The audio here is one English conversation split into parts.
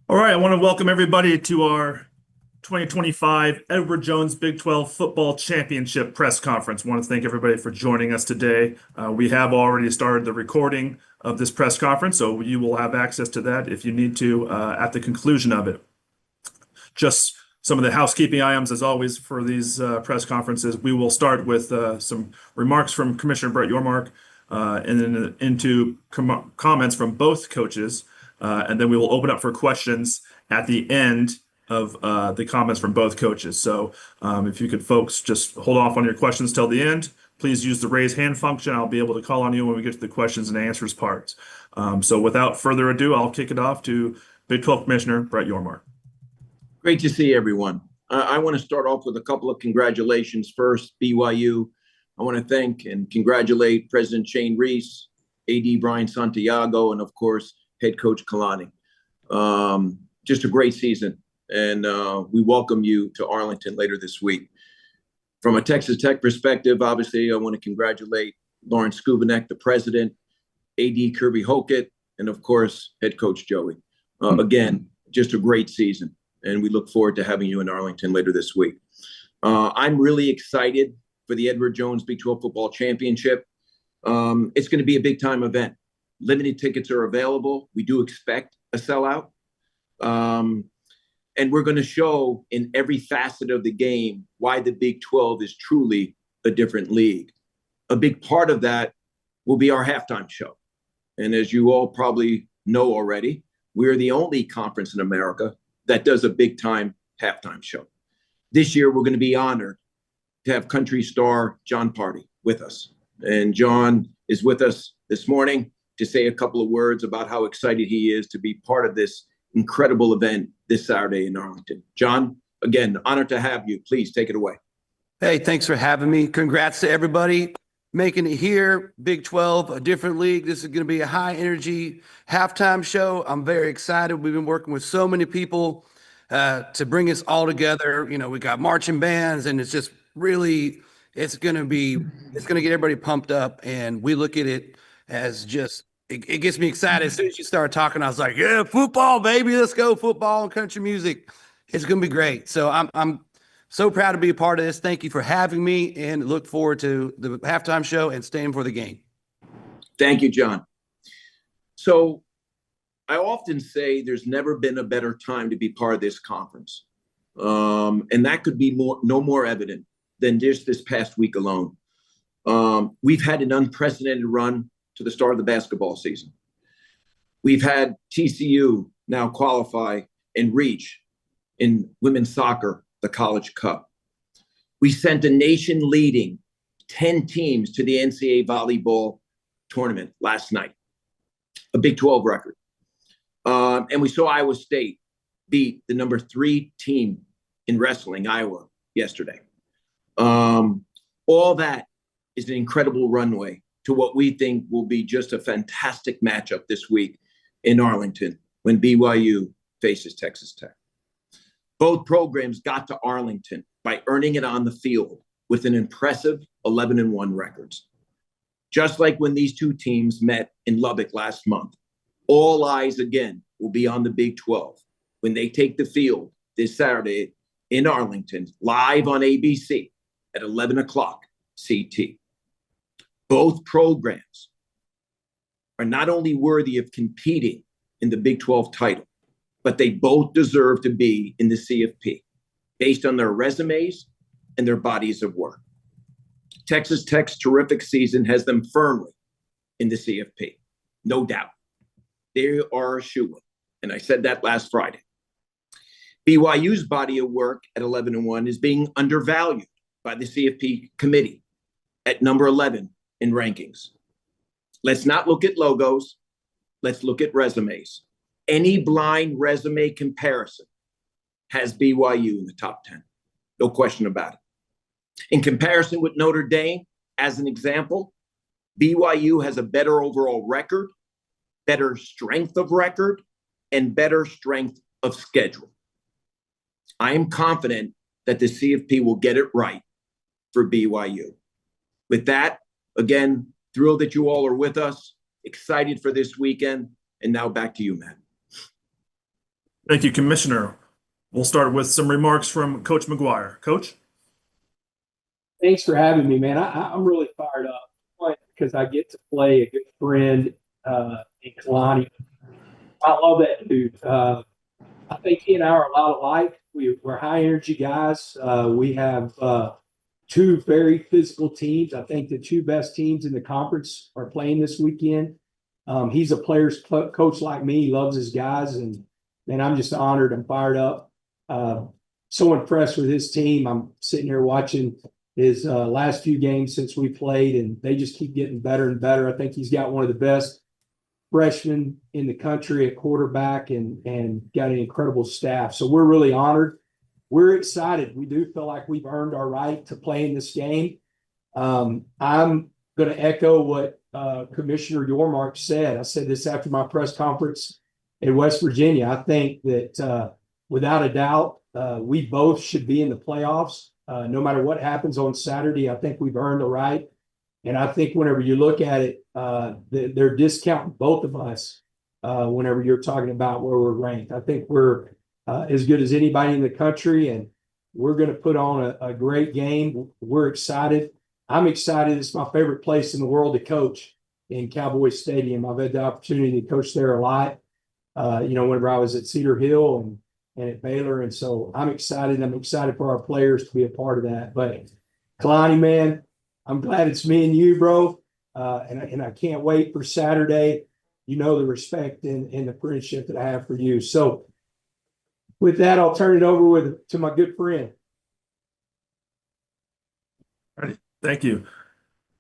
All right, I want to welcome everybody to our 2025 Edward Jones Big 12 Football Championship press conference. I want to thank everybody for joining us today. We have already started the recording of this press conference, so you will have access to that if you need to at the conclusion of it. Just some of the housekeeping items, as always, for these press conferences. We will start with some remarks from Commissioner Brett Yormark and then into comments from both coaches. And then we will open up for questions at the end of the comments from both coaches. So if you could, folks, just hold off on your questions till the end. Please use the raise hand function. I'll be able to call on you when we get to the questions and answers parts. So without further ado, I'll kick it off to Big 12 Commissioner Brett Yormark. Great to see everyone. I want to start off with a couple of congratulations. First, BYU. I want to thank and congratulate President Shane Reese, AD Brian Santiago, and of course, head coach Kalani. Just a great season. And we welcome you to Arlington later this week. From a Texas Tech perspective, obviously, I want to congratulate Lawrence Skubanek, the president, AD Kirby Hokett, and of course, head coach Joey. Again, just a great season. And we look forward to having you in Arlington later this week. I'm really excited for the Edward Jones Big 12 Football Championship. It's going to be a big-time event. Limited tickets are available. We do expect a sellout. And we're going to show in every facet of the game why the Big 12 is truly a different league. A big part of that will be our halftime show. And as you all probably know already, we're the only conference in America that does a big-time halftime show. This year, we're going to be honored to have country star John Party with us. And John is with us this morning to say a couple of words about how excited he is to be part of this incredible event this Saturday in Arlington. John, again, honored to have you. Please take it away. Hey, thanks for having me. Congrats to everybody making it here. Big 12, a different league. This is going to be a high energy halftime show. I'm very excited. We've been working with so many people to bring us all together. You know, we got marching bands, and it's just really, it's going to get everybody pumped up. And we look at it as just, it gets me excited. As soon as you started talking, I was like, yeah, football, baby, let's go, football and country music. It's going to be great. So I'm so proud to be a part of this. Thank you for having me, and look forward to the halftime show and staying for the game. Thank you, John. So I often say there's never been a better time to be part of this conference. And that could be no more evident than just this past week alone. We've had an unprecedented run to the start of the basketball season. We've had TCU now qualify and reach in women's soccer the College Cup. We sent a nation-leading 10 teams to the NCAA volleyball tournament last night, a Big 12 record. And we saw Iowa State beat the number 3 team in wrestling, Iowa, yesterday. All that is an incredible runway to what we think will be just a fantastic matchup this week in Arlington when BYU faces Texas Tech. Both programs got to Arlington by earning it on the field with an impressive 11-1 records. Just like when these two teams met in Lubbock last month, all eyes again will be on the Big 12 when they take the field this Saturday in Arlington, live on ABC at 11 o'clock CT. Both programs are not only worthy of competing in the Big 12 title, but they both deserve to be in the CFP based on their resumes and their bodies of work. Texas Tech's terrific season has them firmly in the CFP, no doubt. They are a shoo-in, and I said that last Friday. BYU's body of work at 11-1 is being undervalued by the CFP committee at number 11 in rankings. Let's not look at logos. Let's look at resumes. Any blind resume comparison has BYU in the top 10. No question about it. In comparison with Notre Dame, as an example, BYU has a better overall record, better strength of record, and better strength of schedule. I am confident that the CFP will get it right for BYU. With that, again, thrilled that you all are with us, excited for this weekend, and now back to you, Matt. Thank you, Commissioner. We'll start with some remarks from Coach McGuire. Coach? Thanks for having me, man. I'm really fired up because I get to play a good friend in Kalani. I love that dude. I think he and I are a lot alike. We're high energy guys. We have two very physical teams. I think the two best teams in the conference are playing this weekend. He's a player's coach like me. He loves his guys, and I'm just honored. I'm fired up. So impressed with his team. I'm sitting here watching his last few games since we played, and they just keep getting better and better. I think he's got one of the best freshmen in the country at quarterback and got an incredible staff. So we're really honored. We're excited. We do feel like we've earned our right to play in this game. I'm going to echo what Commissioner Yormark said. I said this after my press conference in West Virginia. I think that without a doubt, we both should be in the playoffs. No matter what happens on Saturday, I think we've earned the right. And I think whenever you look at it, they're discounting both of us whenever you're talking about where we're ranked. I think we're as good as anybody in the country, and we're going to put on a great game. We're excited. I'm excited. It's my favorite place in the world to coach, in Cowboy Stadium. I've had the opportunity to coach there a lot, whenever I was at Cedar Hill and at Baylor. And so I'm excited. I'm excited for our players to be a part of that. But Kalani, man, I'm glad it's me and you, bro. And I can't wait for Saturday. You know the respect and the friendship that I have for you. So with that, I'll turn it over to my good friend. All right. Thank you.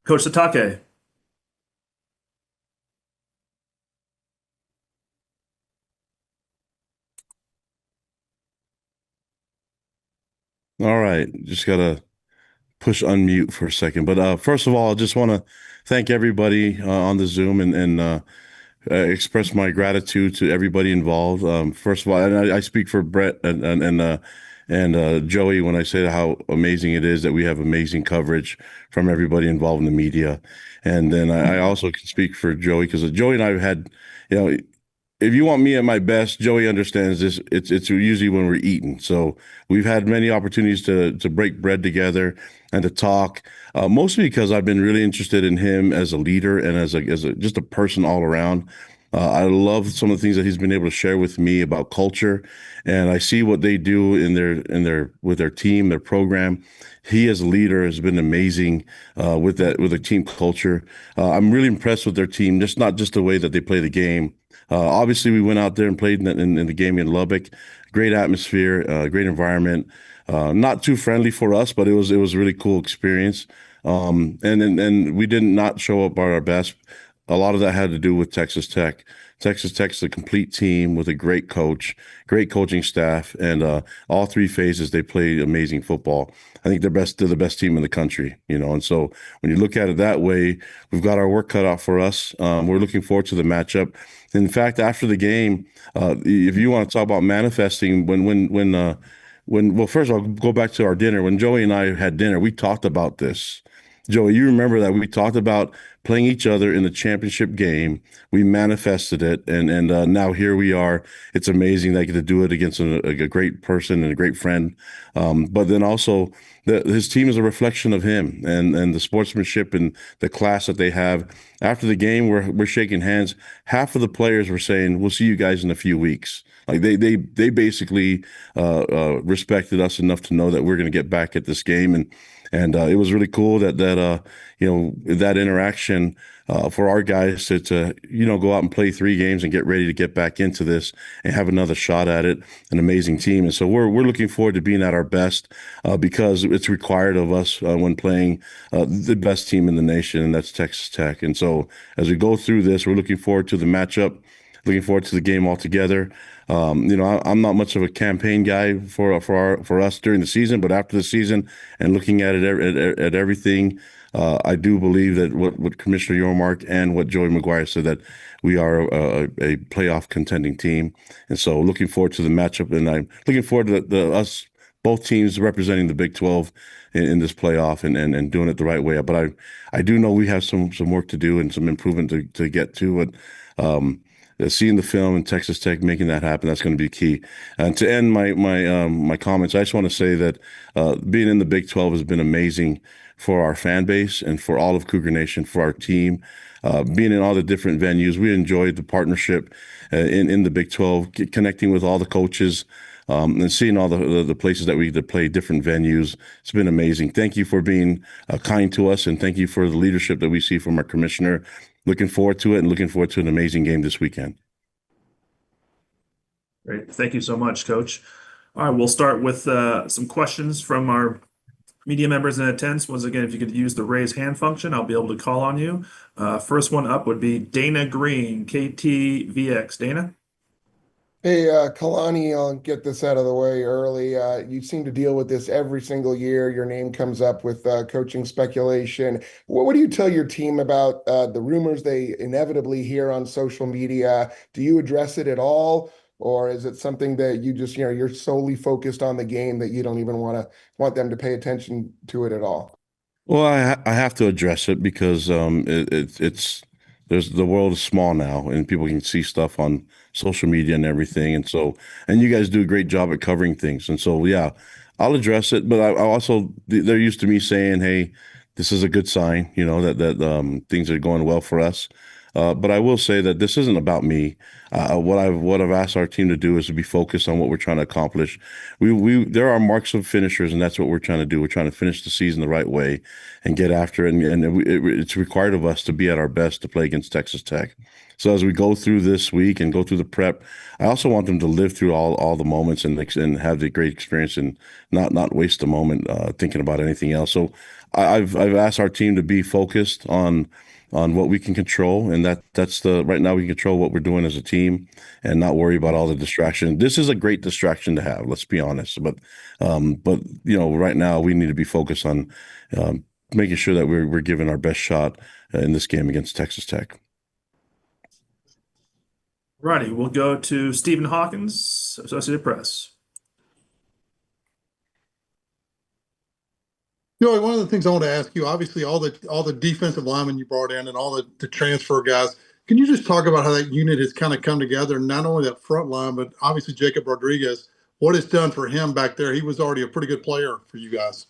Coach Sitake. All right, just gotta push unmute for a second. But first of all, I just want to thank everybody on the Zoom and express my gratitude to everybody involved. First of all, and I speak for Brett and Joey when I say how amazing it is that we have amazing coverage from everybody involved in the media. And then I also can speak for Joey because Joey and I have had, if you want me at my best, Joey understands this. It's usually when we're eating. So we've had many opportunities to break bread together and to talk, mostly because I've been really interested in him as a leader and as just a person all around. I love some of the things that he's been able to share with me about culture, and I see what they do with their team, their program. He as a leader has been amazing with the team culture. I'm really impressed with their team, not just the way that they play the game. Obviously, we went out there and played in the game in Lubbock. Great atmosphere, great environment. Not too friendly for us, but it was a really cool experience. And we did not show up at our best. A lot of that had to do with Texas Tech. Texas Tech's a complete team with a great coach, great coaching staff, and all three phases they played amazing football. I think they're the best team in the country, And so when you look at it that way, we've got our work cut out for us. We're looking forward to the matchup. In fact, after the game, if you want to talk about manifesting, well, first I'll go back to our dinner. When Joey and I had dinner, we talked about this. Joey, you remember that we talked about playing each other in the championship game. We manifested it, and now here we are. It's amazing that I get to do it against a great person and a great friend. But then also, his team is a reflection of him and the sportsmanship and the class that they have. After the game, we're shaking hands. Half of the players were saying, "We'll see you guys in a few weeks." Like they basically respected us enough to know that we're going to get back at this game, and it was really cool that interaction for our guys to go out and play 3 games and get ready to get back into this and have another shot at it. An amazing team, and so we're looking forward to being at our best because it's required of us when playing the best team in the nation, and that's Texas Tech. And so as we go through this, we're looking forward to the matchup. Looking forward to the game altogether. I'm not much of a campaign guy for us during the season, but after the season and looking at it at everything, I do believe that what Commissioner Yormark and what Joey McGuire said, that we are a playoff contending team, and so looking forward to the matchup, and I'm looking forward to us both teams representing the Big 12 in this playoff and doing it the right way. But I do know we have some work to do and some improvement to get to it. seeing the film and Texas Tech making that happen, that's going to be key. And to end my comments, I just want to say that being in the Big 12 has been amazing for our fan base and for all of Cougar Nation, for our team. Being in all the different venues, we enjoyed the partnership in the Big 12, connecting with all the coaches, and seeing all the places that we play, different venues. It's been amazing. Thank you for being kind to us, and thank you for the leadership that we see from our commissioner. Looking forward to it, and looking forward to an amazing game this weekend. Great. Thank you so much, Coach. All right, we'll start with some questions from our media members in attendance. Once again, if you could use the raise hand function, I'll be able to call on you. First one up would be Dana Green, KTVX. Dana? Hey, Kalani, I'll get this out of the way early. You seem to deal with this every single year. Your name comes up with coaching speculation. What do you tell your team about the rumors they inevitably hear on social media? Do you address it at all? Or is it something that you just, you're solely focused on the game that you don't even want them to pay attention to it at all? Well, I have to address it because it's the world is small now, and people can see stuff on social media and everything, and you guys do a great job at covering things, and so yeah, I'll address it. But I also, they're used to me saying, "Hey, this is a good sign," that things are going well for us. But I will say that this isn't about me. What I've asked our team to do is to be focused on what we're trying to accomplish. There are marks of finishers, and that's what we're trying to do. We're trying to finish the season the right way and get after it. And it's required of us to be at our best to play against Texas Tech. So as we go through this week and go through the prep, I also want them to live through all the moments and have the great experience and not waste a moment thinking about anything else. So I've asked our team to be focused on what we can control, and that's right now we can control what we're doing as a team and not worry about all the distraction. This is a great distraction to have, let's be honest. But right now we need to be focused on making sure that we're giving our best shot in this game against Texas Tech. Righty, we'll go to Stephen Hawkins, Associated Press. Joey, one of the things I want to ask you, obviously all the defensive linemen you brought in and all the transfer guys, can you just talk about how that unit has kind of come together, not only that front line, but obviously Jacob Rodriguez, what it's done for him back there? He was already a pretty good player for you guys.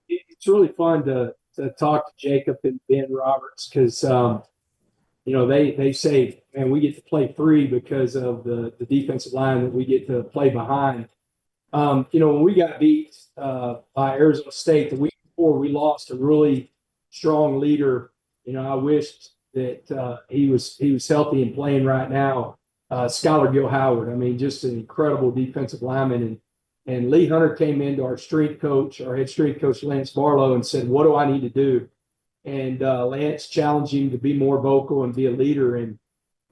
It's really fun to talk to Jacob and Ben Roberts because, they say, man, we get to play free because of the defensive line that we get to play behind. When we got beat by Arizona State the week before, we lost a really strong leader. I wished that he was healthy and playing right now. Skylar Gil Howard, I mean, just an incredible defensive lineman. And Lee Hunter came into our strength coach, our head strength coach, Lance Barlow, and said, "What do I need to do?" And Lance challenged him to be more vocal and be a leader. And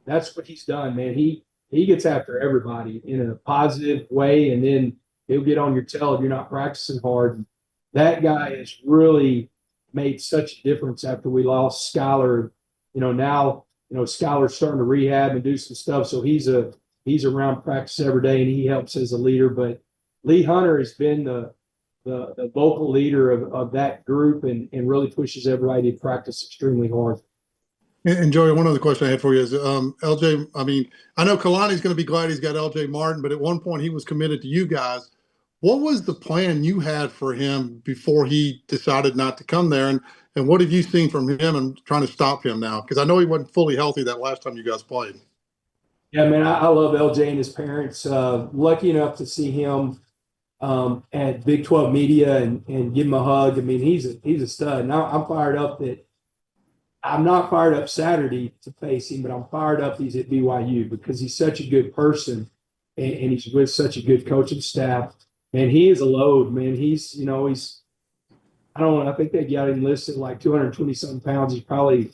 that's what he's done, man. He gets after everybody in a positive way, and then he'll get on your tail if you're not practicing hard. That guy has really made such a difference after we lost Skylar. Now, Skylar's starting to rehab and do some stuff. So he's around practice every day, and he helps as a leader. But Lee Hunter has been the vocal leader of that group and really pushes everybody to practice extremely hard. And Joey, one other question I had for you is LJ, I mean, I know Kalani's going to be glad he's got LJ Martin, but at one point he was committed to you guys. What was the plan you had for him before he decided not to come there? And what have you seen from him and trying to stop him now? Because I know he wasn't fully healthy that last time you guys played. Yeah, man, I love LJ and his parents. Lucky enough to see him at Big 12 Media and give him a hug. I mean, he's a stud. Now I'm fired up that I'm not fired up Saturday to face him, but I'm fired up he's at BYU because he's such a good person and he's with such a good coaching staff. And he is a load, man. He's I don't know, I think they got him listed like 220 something pounds. He's probably,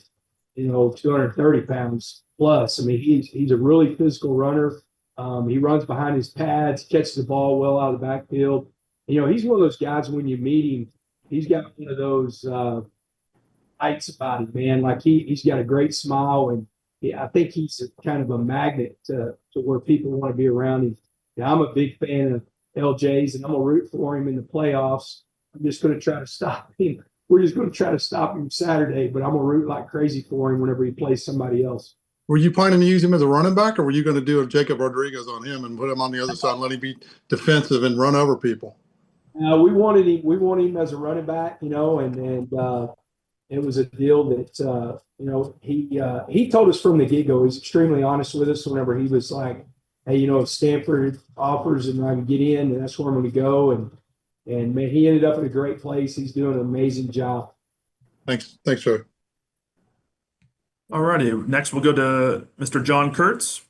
230 pounds plus. I mean, he's a really physical runner. He runs behind his pads, catches the ball well out of the backfield. He's one of those guys when you meet him, he's got one of those lights about him, man. Like he's got a great smile, and I think he's kind of a magnet to where people want to be around him. Yeah, I'm a big fan of LJ's, and I'm gonna root for him in the playoffs. I'm just going to try to stop him. We're just going to try to stop him Saturday, but I'm gonna root like crazy for him whenever he plays somebody else. Were you planning to use him as a running back, or were you going to do a Jacob Rodriguez on him and put him on the other side and let him be defensive and run over people? We wanted him. We wanted him as a running back, and it was a deal that he told us from the get-go. He's extremely honest with us. Whenever he was like, "Hey, if Stanford offers and I can get in, and that's where I'm going to go," and man, he ended up in a great place. He's doing an amazing job. Thanks, Joey. All righty. Next, we'll go to Mr. John Kurtz.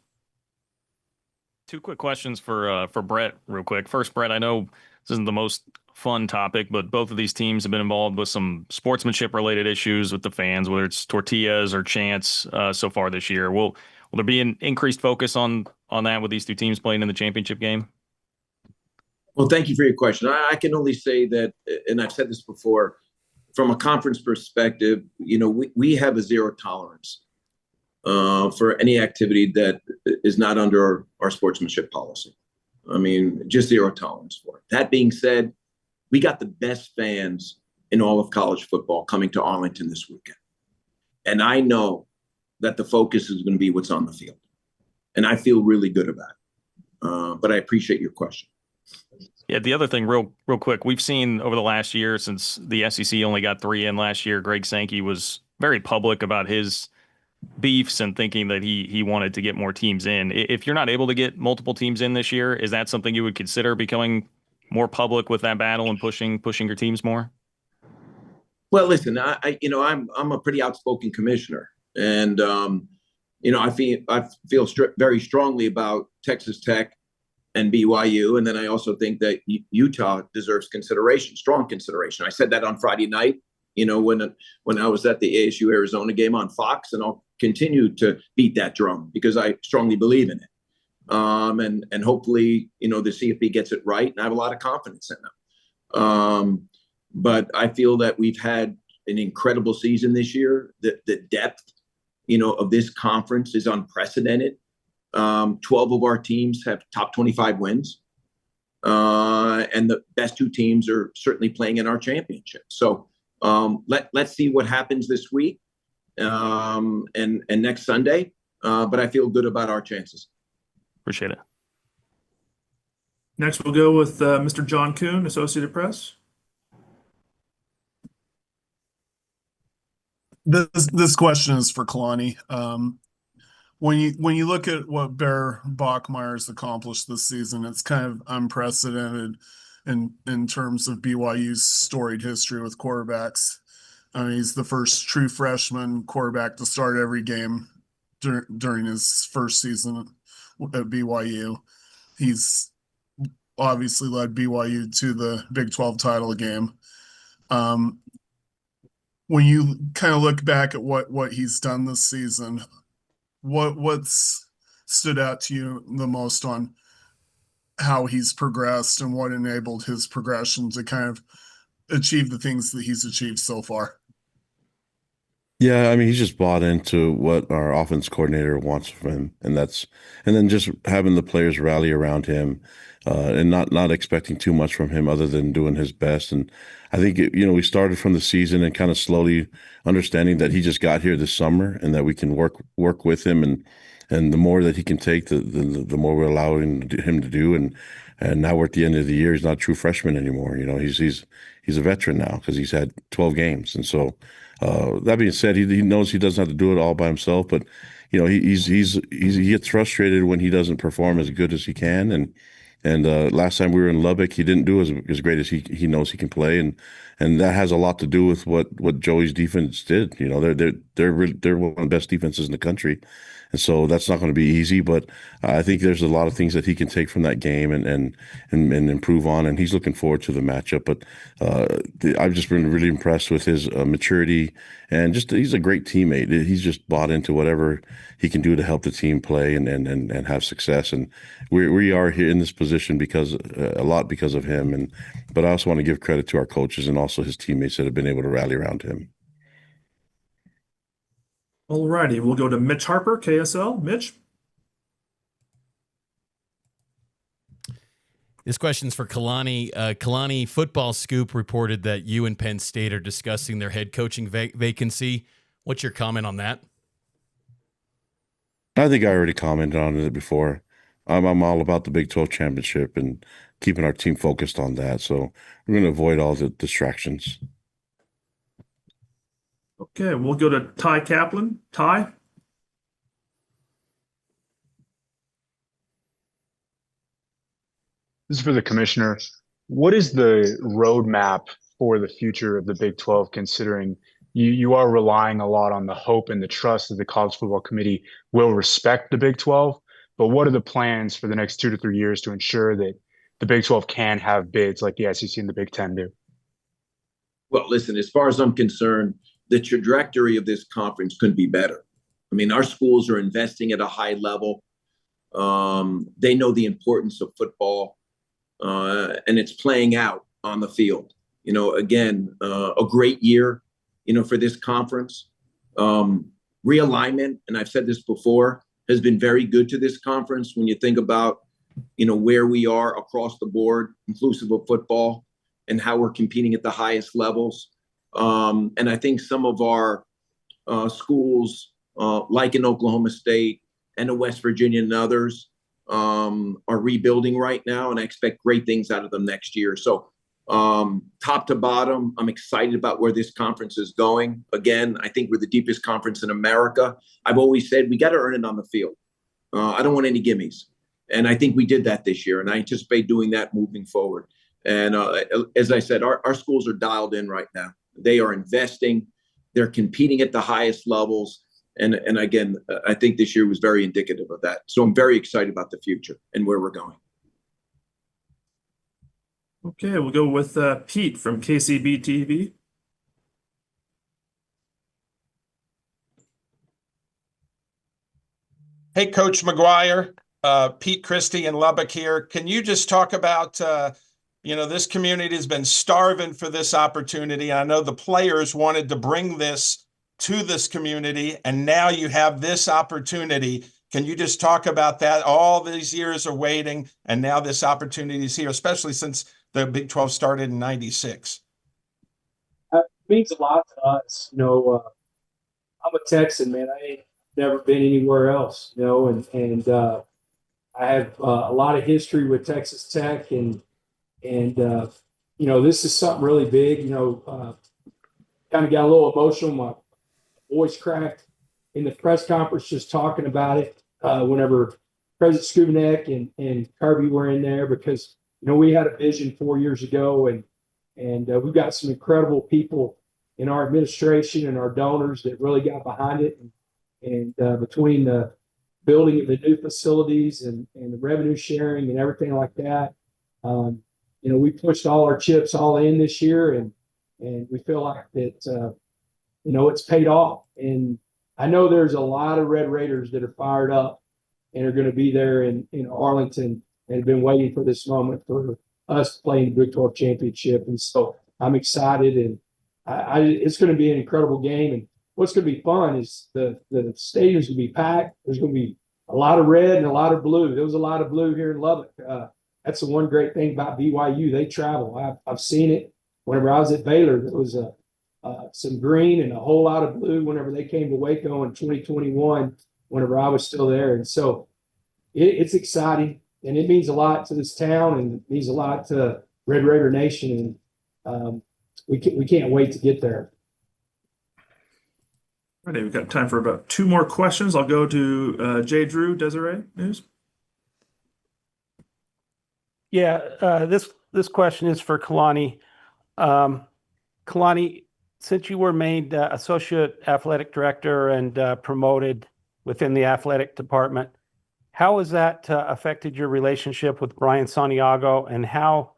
Two quick questions for Brett, real quick. First, Brett, I know this isn't the most fun topic, but both of these teams have been involved with some sportsmanship-related issues with the fans, whether it's tortillas or chants so far this year. Will there be an increased focus on that with these two teams playing in the championship game? Well, thank you for your question. I can only say that, and I've said this before, from a conference perspective, we have a zero tolerance for any activity that is not under our sportsmanship policy. I mean, just zero tolerance for it. That being said, we got the best fans in all of college football coming to Arlington this weekend. And I know that the focus is going to be what's on the field. And I feel really good about it. But I appreciate your question. Yeah, the other thing, real quick, we've seen over the last year, since the SEC only got 3 in last year, Greg Sankey was very public about his beefs and thinking that he wanted to get more teams in. If you're not able to get multiple teams in this year, is that something you would consider becoming more public with that battle and pushing your teams more? Well, listen, I'm a pretty outspoken commissioner, and I feel very strongly about Texas Tech and BYU, and then I also think that Utah deserves consideration, strong consideration. I said that on Friday night, when I was at the ASU Arizona game on Fox, and I'll continue to beat that drum because I strongly believe in it. And hopefully, the CFP gets it right, and I have a lot of confidence in them. But I feel that we've had an incredible season this year. The depth, of this conference is unprecedented. 12 of our teams have top 25 wins. And the best 2 teams are certainly playing in our championship. So let's see what happens this week and next Sunday. But I feel good about our chances. Appreciate it. Next, we'll go with Mr. John Kuhn, Associated Press. This question is for Kalani. When you look at what Bear Bachmeier's accomplished this season, it's kind of unprecedented in terms of BYU's storied history with quarterbacks. I mean, he's the first true freshman quarterback to start every game during his first season at BYU. He's obviously led BYU to the Big 12 title game. When you kind of look back at what he's done this season, what's stood out to you the most on how he's progressed and what enabled his progression to kind of achieve the things that he's achieved so far? Yeah, I mean, he's just bought into what our offense coordinator wants from him, and then just having the players rally around him, and not expecting too much from him other than doing his best. And I think we started from the season and kind of slowly understanding that he just got here this summer and that we can work with him, and the more that he can take, the more we're allowing him to do. And now we're at the end of the year. He's not a true freshman anymore. He's a veteran now because he's had 12 games, and so. That being said, he knows he doesn't have to do it all by himself, but he gets frustrated when he doesn't perform as good as he can. And last time we were in Lubbock, he didn't do as great as he knows he can play, and that has a lot to do with what Joey's defense did. They're one of the best defenses in the country, and so that's not going to be easy. But I think there's a lot of things that he can take from that game and improve on, and he's looking forward to the matchup. But I've just been really impressed with his maturity, and he's a great teammate. He's just bought into whatever he can do to help the team play and have success. And we are here in this position because of him. But I also want to give credit to our coaches and also his teammates that have been able to rally around him. All righty, we'll go to Mitch Harper, KSL. Mitch. This question's for Kalani. Kalani, Football Scoop reported that you and Penn State are discussing their head coaching vacancy. What's your comment on that? I think I already commented on it before. I'm all about the Big 12 championship and keeping our team focused on that. So we're going to avoid all the distractions. Okay, we'll go to Ty Kaplan. Ty? This is for the commissioner. What is the roadmap for the future of the Big 12, considering you are relying a lot on the hope and the trust that the College Football Committee will respect the Big 12? But what are the plans for the next 2 to 3 years to ensure that the Big 12 can have bids like the SEC and the Big 10 do? Well, listen, as far as I'm concerned, the trajectory of this conference couldn't be better. I mean, our schools are investing at a high level. They know the importance of football, and it's playing out on the field. You know, again, a great year, you know, for this conference. Realignment, and I've said this before, has been very good to this conference when you think about, you know, where we are across the board, inclusive of football, and how we're competing at the highest levels. And I think some of our schools, like in Oklahoma State and in West Virginia and others, are rebuilding right now, and I expect great things out of them next year. So top to bottom, I'm excited about where this conference is going. Again, I think we're the deepest conference in America. I've always said we got to earn it on the field. I don't want any gimmies. And I think we did that this year, and I anticipate doing that moving forward. And as I said, our schools are dialed in right now. They are investing. They're competing at the highest levels. And again, I think this year was very indicative of that. So I'm very excited about the future and where we're going. Okay, we'll go with Pete from KCB TV. Hey, Coach Maguire, Pete Christie in Lubbock here. Can you just talk about, this community has been starving for this opportunity. I know the players wanted to bring this to this community, and now you have this opportunity. Can you just talk about that? All these years of waiting, and now this opportunity is here, especially since the Big 12 started in '96. It means a lot to us. I'm a Texan, man. I ain't never been anywhere else, and I have a lot of history with Texas Tech, and this is something really big. Kind of got a little emotional. My voice cracked in the press conference just talking about it whenever President Skubanek and Kirby were in there, because we had a vision 4 years ago, and we've got some incredible people in our administration and our donors that really got behind it. And between the building of the new facilities and the revenue sharing and everything like that, we pushed all our chips all in this year, and we feel like that, it's paid off. And I know there's a lot of Red Raiders that are fired up and are going to be there in Arlington and have been waiting for this moment for us playing the Big 12 championship. And so I'm excited, and it's going to be an incredible game. And what's going to be fun is the stadium's going to be packed. There's going to be a lot of red and a lot of blue. There was a lot of blue here in Lubbock. That's the one great thing about BYU. They travel. I've seen it. Whenever I was at Baylor, there was some green and a whole lot of blue whenever they came to Waco in 2021, whenever I was still there. And so it's exciting, and it means a lot to this town, and it means a lot to Red Raider Nation. And we can't wait to get there. All right, we've got time for about 2 more questions. I'll go to Jay Drew, Desiree News. Yeah, this question is for Kalani. Kalani, since you were made associate athletic director and promoted within the athletic department, how has that affected your relationship with Brian Santiago, and how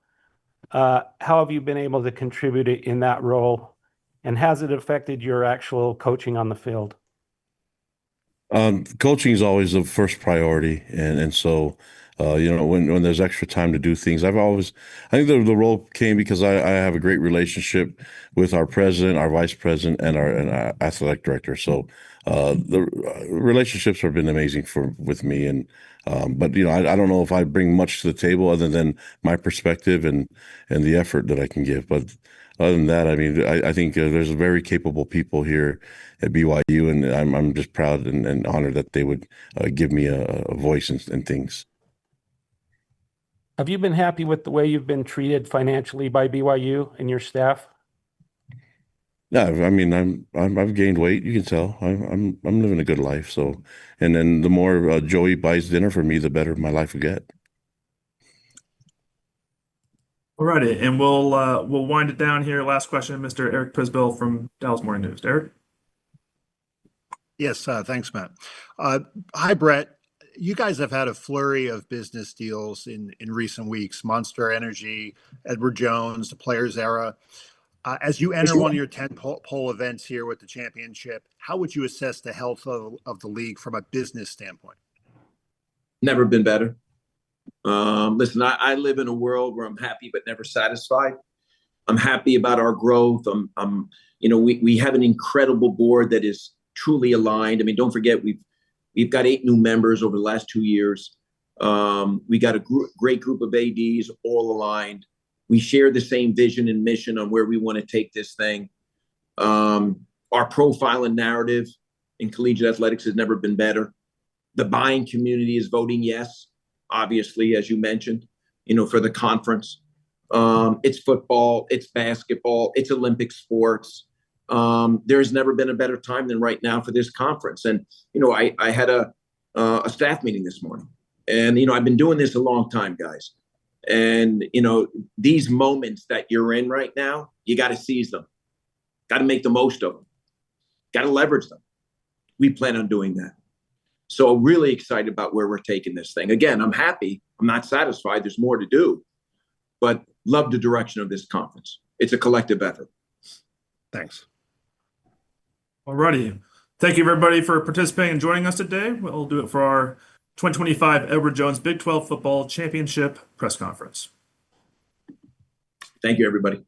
have you been able to contribute in that role, and has it affected your actual coaching on the field? Coaching is always the first priority, and so when there's extra time to do things, I think the role came because I have a great relationship with our president, our vice president, and our athletic director. So the relationships have been amazing with me. And but I don't know if I bring much to the table other than my perspective and the effort that I can give. But other than that, I mean, I think there's very capable people here at BYU, and I'm just proud and honored that they would give me a voice and things. Have you been happy with the way you've been treated financially by BYU and your staff? Yeah, I mean, I've gained weight. You can tell. I'm living a good life. So, and then the more Joey buys dinner for me, the better my life will get. Alrighty, and we'll wind it down here. Last question, Mr. Eric Prisbill from Dallas Morning News. Eric? Yes, thanks, Matt. Hi, Brett. You guys have had a flurry of business deals in recent weeks, Monster Energy, Edward Jones, the Players Era. As you enter one of your 10 pole events here with the championship, how would you assess the health of the league from a business standpoint? Never been better. Listen, I live in a world where I'm happy but never satisfied. I'm happy about our growth. We have an incredible board that is truly aligned. I mean, don't forget we've got 8 new members over the last 2 years. We got a great group of ADs, all aligned. We share the same vision and mission on where we want to take this thing. Our profile and narrative in collegiate athletics has never been better. The buying community is voting yes, obviously, as you mentioned, for the conference. It's football, it's basketball, it's Olympic sports. There's never been a better time than right now for this conference. And, I had a staff meeting this morning. And, I've been doing this a long time, guys. And, these moments that you're in right now, you got to seize them. Got to make the most of them. Got to leverage them. We plan on doing that. So really excited about where we're taking this thing. Again, I'm happy. I'm not satisfied. There's more to do. But love the direction of this conference. It's a collective effort. Thanks. All righty. Thank you, everybody, for participating and joining us today. We'll do it for our 2025 Edward Jones Big 12 Football Championship Press Conference. Thank you, everybody.